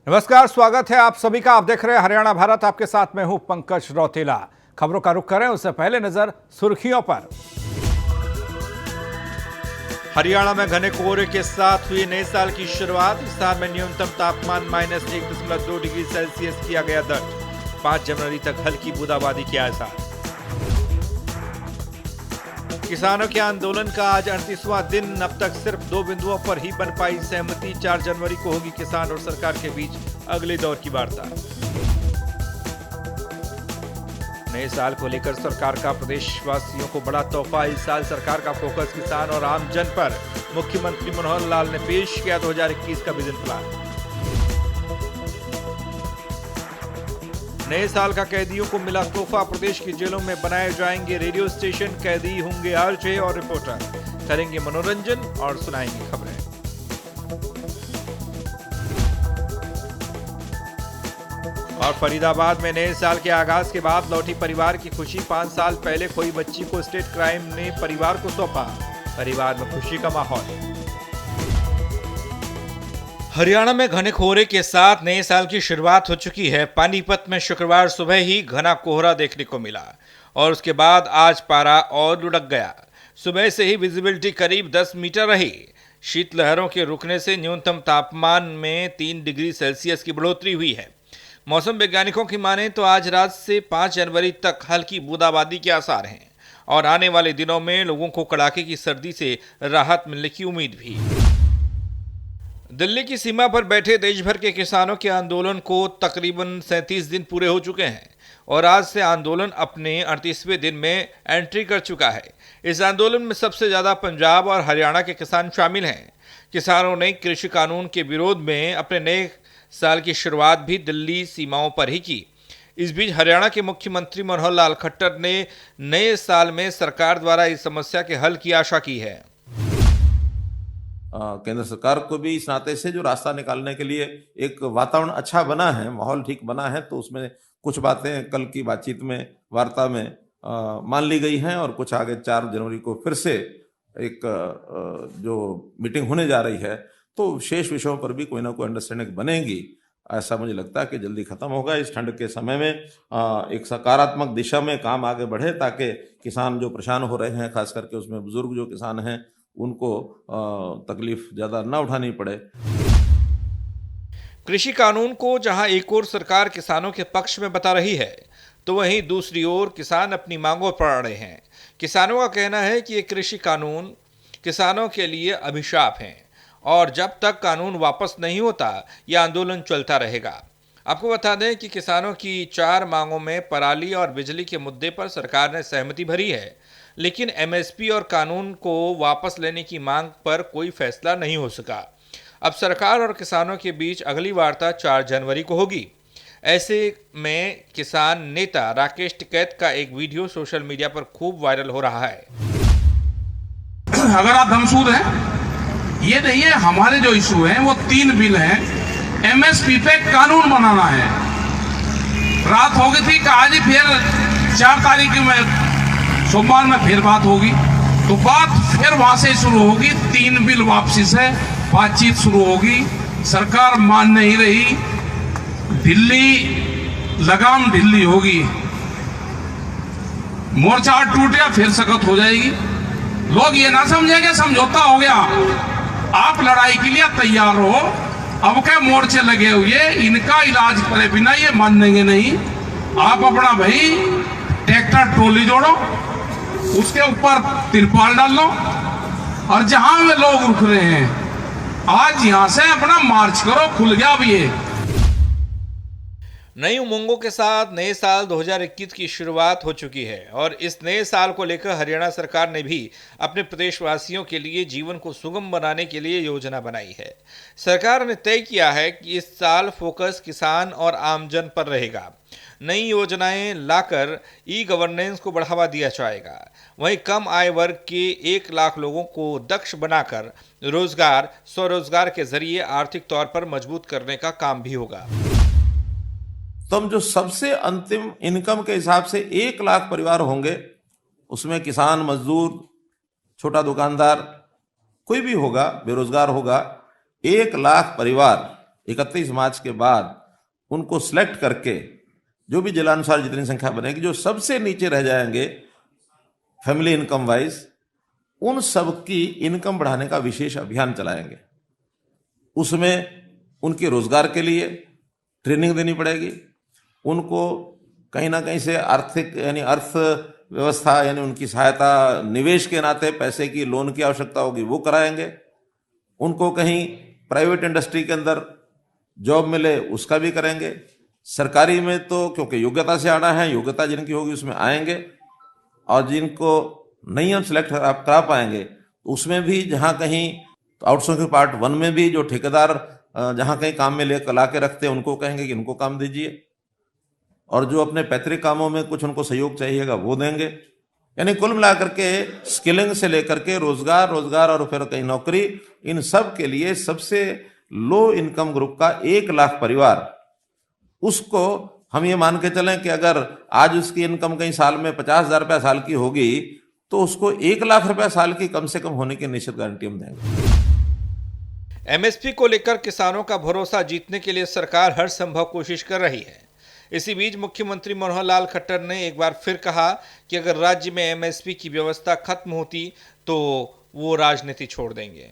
नमस्कार, स्वागत है आप सभी का। आप देख रहे हैं हरियाणा भारत। आपके साथ मैं हूं पंकज रौतेला। खबरों का रुख करें उससे पहले नजर सुर्खियों पर। हरियाणा में घने कोहरे के साथ हुई नए साल की शुरुआत। इस साल में न्यूनतम तापमान -1.2 डिग्री सेल्सियस किया गया दर्ज। 5 जनवरी तक हल्की बूंदाबांदी के आसार। किसानों के आंदोलन का आज 38वां दिन। अब तक सिर्फ 2 बिंदुओं पर ही बन पाई सहमति। 4 जनवरी को होगी किसान और सरकार के बीच अगले दौर की वार्ता। नए साल को लेकर सरकार का प्रदेशवासियों को बड़ा तोहफा। इस साल सरकार का फोकस किसान और आम जन पर। मुख्यमंत्री मनोहर लाल ने पेश किया 2021 का विजन प्लान। नए साल का कैदियों को मिला तोहफा। प्रदेश की जेलों में बनाए जाएंगे रेडियो स्टेशन। कैदी होंगे आरजे और रिपोर्टर, करेंगे मनोरंजन और सुनाएंगे खबरें। और फरीदाबाद में नए साल के आगाज के बाद लौटी परिवार की खुशी। 5 साल पहले खोई बच्ची को स्टेट क्राइम ने परिवार को सौंपा। परिवार में खुशी का माहौल। हरियाणा में घने कोहरे के साथ नए साल की शुरुआत हो चुकी है। पानीपत में शुक्रवार सुबह ही घना कोहरा देखने को मिला और उसके बाद आज पारा और लुढ़क गया। सुबह से ही विजिबिलिटी करीब 10 मीटर रही। शीतलहरों के रुकने से न्यूनतम तापमान में 3 डिग्री सेल्सियस की बढ़ोतरी हुई है। मौसम वैज्ञानिकों की माने तो आज रात से 5 जनवरी तक हल्की बूंदाबांदी के आसार हैं और आने वाले दिनों में लोगों को कड़ाके की सर्दी से राहत मिलने की उम्मीद भी। दिल्ली की सीमा पर बैठे देश भर के किसानों के आंदोलन को तकरीबन 37 दिन पूरे हो चुके हैं और आज से आंदोलन अपने 38वें दिन में एंट्री कर चुका है। इस आंदोलन में सबसे ज़्यादा पंजाब और हरियाणा के किसान शामिल हैं। किसानों ने कृषि कानून के विरोध में अपने नए साल की शुरुआत भी दिल्ली सीमाओं पर ही की। इस बीच हरियाणा के मुख्यमंत्री मनोहर लाल खट्टर ने नए साल में सरकार द्वारा इस समस्या के हल की आशा की है। केंद्र सरकार को भी इस नाते से जो रास्ता निकालने के लिए एक वातावरण अच्छा बना है, माहौल ठीक बना है, तो उसमें कुछ बातें कल की बातचीत में, वार्ता में मान ली गई हैं और कुछ आगे 4 जनवरी को फिर से एक जो मीटिंग होने जा रही है, तो शेष विषयों पर भी कोई ना कोई अंडरस्टैंडिंग बनेगी। ऐसा मुझे लगता है कि जल्दी खत्म होगा। इस ठंड के समय में एक सकारात्मक दिशा में काम आगे बढ़े ताकि किसान जो परेशान हो रहे हैं, खास करके उसमें बुजुर्ग जो किसान हैं, उनको तकलीफ ज्यादा ना उठानी पड़े। कृषि कानून को जहां एक ओर सरकार किसानों के पक्ष में बता रही है, तो वहीं दूसरी ओर किसान अपनी मांगों पर अड़े हैं। किसानों का कहना है कि ये कृषि कानून किसानों के लिए अभिशाप हैं और जब तक कानून वापस नहीं होता यह आंदोलन चलता रहेगा। आपको बता दें कि किसानों की 4 मांगों में पराली और बिजली के मुद्दे पर सरकार ने सहमति भरी है, लेकिन एमएसपी और कानून को वापस लेने की मांग पर कोई फैसला नहीं हो सका। अब सरकार और किसानों के बीच अगली वार्ता 4 जनवरी को होगी। ऐसे में किसान नेता राकेश टिकैत का एक वीडियो सोशल मीडिया पर खूब वायरल हो रहा है। अगर आप धमसूद हैं, ये नहीं है, हमारे जो इशू हैं वो 3 बिल हैं। एमएसपी पे कानून बनाना है। रात हो गई थी कि आज ही फिर 4 तारीख में सोमवार में फिर बात होगी, तो बात फिर वहां से शुरू होगी। 3 बिल वापसी से बातचीत शुरू होगी। सरकार मान नहीं रही, दिल्ली लगाम ढिल्ली होगी। मोर्चा टूट गया फिर सख्त हो जाएगी। लोग ये ना समझेंगे समझौता हो गया। आप लड़ाई के लिए तैयार हो, अब क्या मोर्चे लगे हुए, इनका इलाज करे बिना ये मानेंगे नहीं। आप अपना भाई ट्रैक्टर ट्रॉली जोड़ो, उसके ऊपर तिरपाल डाल लो और जहां वे लोग रुक रहे हैं आज यहां से अपना मार्च करो। खुल गया अब ये। नई उमंगों के साथ नए साल 2021 की शुरुआत हो चुकी है और इस नए साल को लेकर हरियाणा सरकार ने भी अपने प्रदेशवासियों के लिए जीवन को सुगम बनाने के लिए योजना बनाई है। सरकार ने तय किया है कि इस साल फोकस किसान और आमजन पर रहेगा। नई योजनाएं लाकर ई गवर्नेंस को बढ़ावा दिया जाएगा। वहीं कम आय वर्ग के 1 लाख लोगों को दक्ष बनाकर रोजगार, स्वरोजगार के जरिए आर्थिक तौर पर मजबूत करने का काम भी होगा। तो हम जो सबसे अंतिम इनकम के हिसाब से 1 लाख परिवार होंगे, उसमें किसान, मजदूर, छोटा दुकानदार, कोई भी होगा, बेरोजगार होगा, 1 लाख परिवार 31 मार्च के बाद उनको सिलेक्ट करके जो भी जिलानुसार जितनी संख्या बनेगी, जो सबसे नीचे रह जाएंगे फैमिली इनकम वाइज, उन सब की इनकम बढ़ाने का विशेष अभियान चलाएंगे। उसमें उनके रोजगार के लिए ट्रेनिंग देनी पड़ेगी, उनको कहीं ना कहीं से आर्थिक यानी अर्थव्यवस्था यानी उनकी सहायता, निवेश के नाते पैसे की लोन की आवश्यकता होगी वो कराएंगे, उनको कहीं प्राइवेट इंडस्ट्री के अंदर जॉब मिले उसका भी करेंगे। सरकारी में तो क्योंकि योग्यता से आना है, योग्यता जिनकी होगी उसमें आएंगे, और जिनको नहीं हम सिलेक्ट करा पाएंगे उसमें भी जहां कहीं तो आउटसोर्सिंग पार्ट 1 में भी जो ठेकेदार जहां कहीं काम में ला के रखते हैं उनको कहेंगे कि इनको काम दीजिए, और जो अपने पैतृक कामों में कुछ उनको सहयोग चाहिएगा वो देंगे। यानी कुल मिलाकर के स्किलिंग से लेकर के रोजगार और फिर कहीं नौकरी, इन सब के लिए सबसे लो इनकम ग्रुप का 1 लाख परिवार, उसको हम ये मान के चलें कि अगर आज उसकी इनकम कहीं साल में 50,000 रुपया साल की होगी तो उसको 1 लाख रुपया साल की कम से कम होने की निश्चित गारंटी हम देंगे। एमएसपी को लेकर किसानों का भरोसा जीतने के लिए सरकार हर संभव कोशिश कर रही है। इसी बीच मुख्यमंत्री मनोहर लाल खट्टर ने एक बार फिर कहा कि अगर राज्य में एमएसपी की व्यवस्था खत्म होती तो वो राजनीति छोड़ देंगे।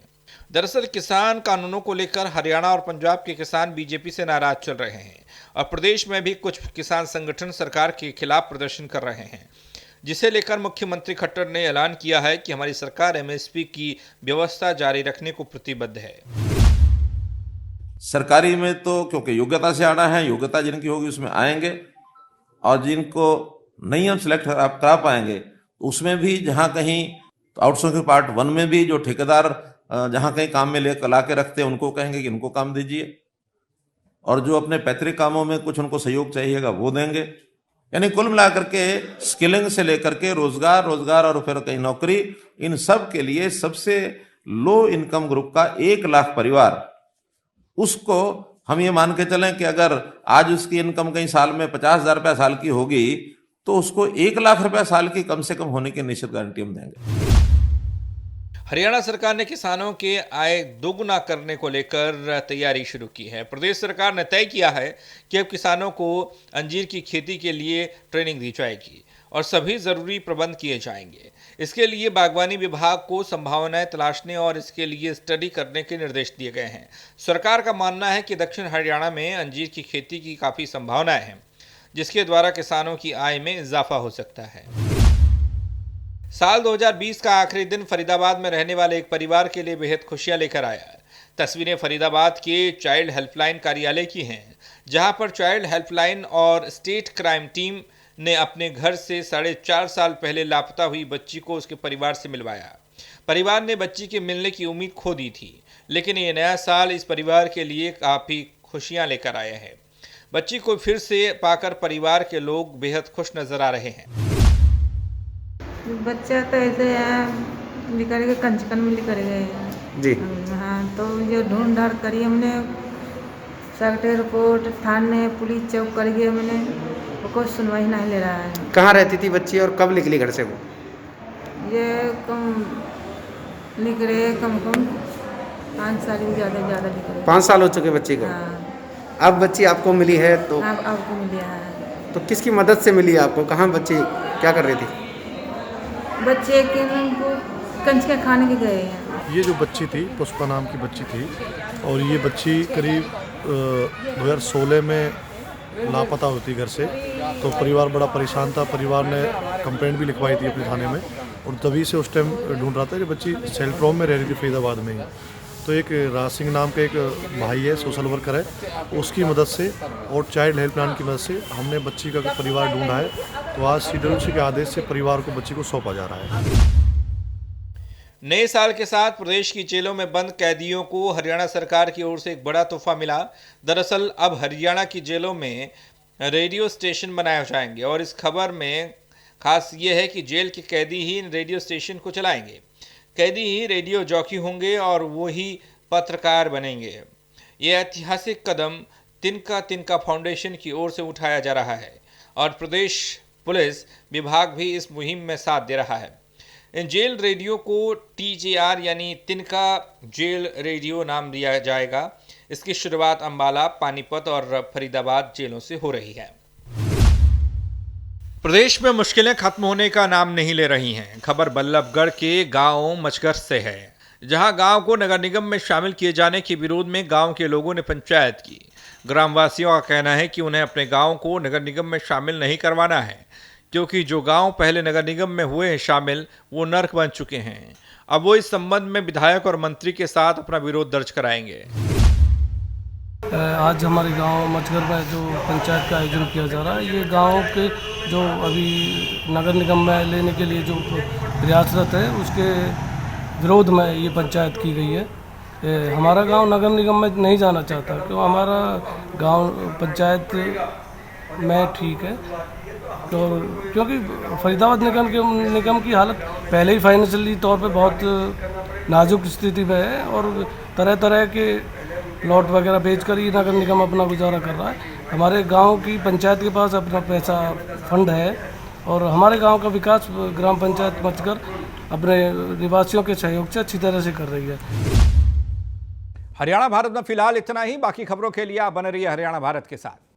दरअसल किसान कानूनों को लेकर हरियाणा और पंजाब के किसान बीजेपी से नाराज चल रहे हैं और प्रदेश में भी कुछ किसान संगठन सरकार के खिलाफ प्रदर्शन कर रहे हैं, जिसे लेकर मुख्यमंत्री खट्टर ने ऐलान किया है कि हमारी सरकार एमएसपी की व्यवस्था जारी रखने को प्रतिबद्ध है। सरकारी में तो क्योंकि योग्यता से आना है, योग्यता जिनकी होगी उसमें आएंगे, और जिनको नहीं हम सिलेक्ट करा पाएंगे उसमें भी जहां कहीं तो आउटसोर्सिंग पार्ट 1 में भी जो ठेकेदार जहां कहीं काम में ला के रखते हैं उनको कहेंगे कि इनको काम दीजिए, और जो अपने पैतृक कामों में कुछ उनको सहयोग चाहिएगा वो देंगे। यानी कुल मिलाकर के स्किलिंग से लेकर के रोजगार और फिर कहीं नौकरी, इन सब के लिए सबसे लो इनकम ग्रुप का 1 लाख परिवार, उसको हम ये मान के चलें कि अगर आज उसकी इनकम कहीं साल में 50,000 रुपया साल की होगी तो उसको 1 लाख रुपया साल की कम से कम होने की निश्चित गारंटी हम देंगे। हरियाणा सरकार ने किसानों के आय दोगुना करने को लेकर तैयारी शुरू की है। प्रदेश सरकार ने तय किया है कि अब किसानों को अंजीर की खेती के लिए ट्रेनिंग दी जाएगी और सभी जरूरी प्रबंध किए जाएंगे। इसके लिए बागवानी विभाग को संभावनाएं तलाशने और इसके लिए स्टडी करने के निर्देश दिए गए हैं। सरकार का मानना है कि दक्षिण हरियाणा में अंजीर की खेती की काफी संभावनाएं हैं, जिसके द्वारा किसानों की आय में इजाफा हो सकता है। साल 2020 का आखिरी दिन फरीदाबाद में रहने वाले एक परिवार के लिए बेहद खुशियां लेकर आया। तस्वीरें फरीदाबाद के चाइल्ड हेल्पलाइन कार्यालय की हैं, जहां पर चाइल्ड हेल्पलाइन और स्टेट क्राइम टीम ने अपने घर से 4.5 साल पहले लापता हुई बच्ची को उसके परिवार से मिलवाया। परिवार ने बच्ची के मिलने की उम्मीद खो दी थी, लेकिन ये नया साल इस परिवार के लिए काफ़ी खुशियां लेकर आया है। बच्ची को फिर से पाकर परिवार के लोग बेहद खुश नजर आ रहे हैं। बच्चा तो ऐसे निकल के कंचकन में निकल गए जी। हाँ, तो ये ढूंढ ढाड़ करी हमने, सेक्रेटरी रिपोर्ट, थाने, पुलिस चौक कर गए हमने, कोई सुनवाई नहीं ले रहा है। कहाँ रहती थी बच्ची और कब निकली घर से वो? ये कम निकले, कम 5 साल भी ज़्यादा निकले। 5 साल हो चुके बच्ची को। हाँ। अब बच्ची आपको मिली है तो अब आपको मिली है। तो किसकी मदद से मिली आपको? कहाँ बच्ची क्या कर रही थी? बच्चे के कंचका खाने के गए हैं। ये जो बच्ची थी पुष्पा नाम की बच्ची थी, और ये बच्ची करीब 2016 में लापता होती घर से, तो परिवार बड़ा परेशान था। परिवार ने कंप्लेंट भी लिखवाई थी अपने थाने में, और तभी से उस टाइम ढूंढ रहा था कि बच्ची सेल्फ होम में रह रही थी फरीदाबाद में ही। तो एक राज सिंह नाम का एक भाई है, सोशल वर्कर है, उसकी मदद से और चाइल्ड हेल्पलाइन की मदद से हमने बच्ची का परिवार ढूंढा है। तो आज सीडब्ल्यूसी के आदेश से परिवार को बच्ची को सौंपा जा रहा है। नए साल के साथ प्रदेश की जेलों में बंद कैदियों को हरियाणा सरकार की ओर से एक बड़ा तोहफा मिला। दरअसल अब हरियाणा की जेलों में रेडियो स्टेशन बनाए जाएंगे, और इस खबर में खास ये है कि जेल के कैदी ही इन रेडियो स्टेशन को चलाएंगे। कैदी ही रेडियो जॉकी होंगे और वो ही पत्रकार बनेंगे। ये ऐतिहासिक कदम तिनका फाउंडेशन की ओर से उठाया जा रहा है, और प्रदेश पुलिस विभाग भी इस मुहिम में साथ दे रहा है। इन जेल रेडियो को TJR यानी तिनका जेल रेडियो नाम दिया जाएगा। इसकी शुरुआत अंबाला, पानीपत और फरीदाबाद जेलों से हो रही है। प्रदेश में मुश्किलें खत्म होने का नाम नहीं ले रही हैं। खबर बल्लभगढ़ के गांव मचगर से है, जहां गांव को नगर निगम में शामिल किए जाने के विरोध में गांव के लोगों ने पंचायत की। ग्रामवासियों का कहना है कि उन्हें अपने गांव को नगर निगम में शामिल नहीं करवाना है, क्योंकि जो गांव पहले नगर निगम में हुए हैं शामिल, वो नर्क बन चुके हैं। अब वो इस संबंध में विधायक और मंत्री के साथ अपना विरोध दर्ज कराएंगे। आज हमारे गांव मचगर में जो पंचायत का आयोजन किया जा रहा है, ये गांव के जो अभी नगर निगम में लेने के लिए जो प्रयासरत है, उसके विरोध में ये पंचायत की गई है। हमारा गांव नगर निगम में नहीं जाना चाहता, क्यों हमारा गांव पंचायत में ठीक है, तो क्योंकि फरीदाबाद निगम की हालत पहले ही फाइनेंशियली तौर पे बहुत नाजुक स्थिति में है और तरह तरह के लॉट वगैरह बेचकर ही नगर निगम अपना गुजारा कर रहा है। हमारे गांव की पंचायत के पास अपना पैसा फंड है और हमारे गांव का विकास ग्राम पंचायत मचगर अपने निवासियों के सहयोग से अच्छी तरह से कर रही है। हरियाणा भारत में फिलहाल इतना ही। बाकी खबरों के लिए आप बने रहिए हरियाणा भारत के साथ।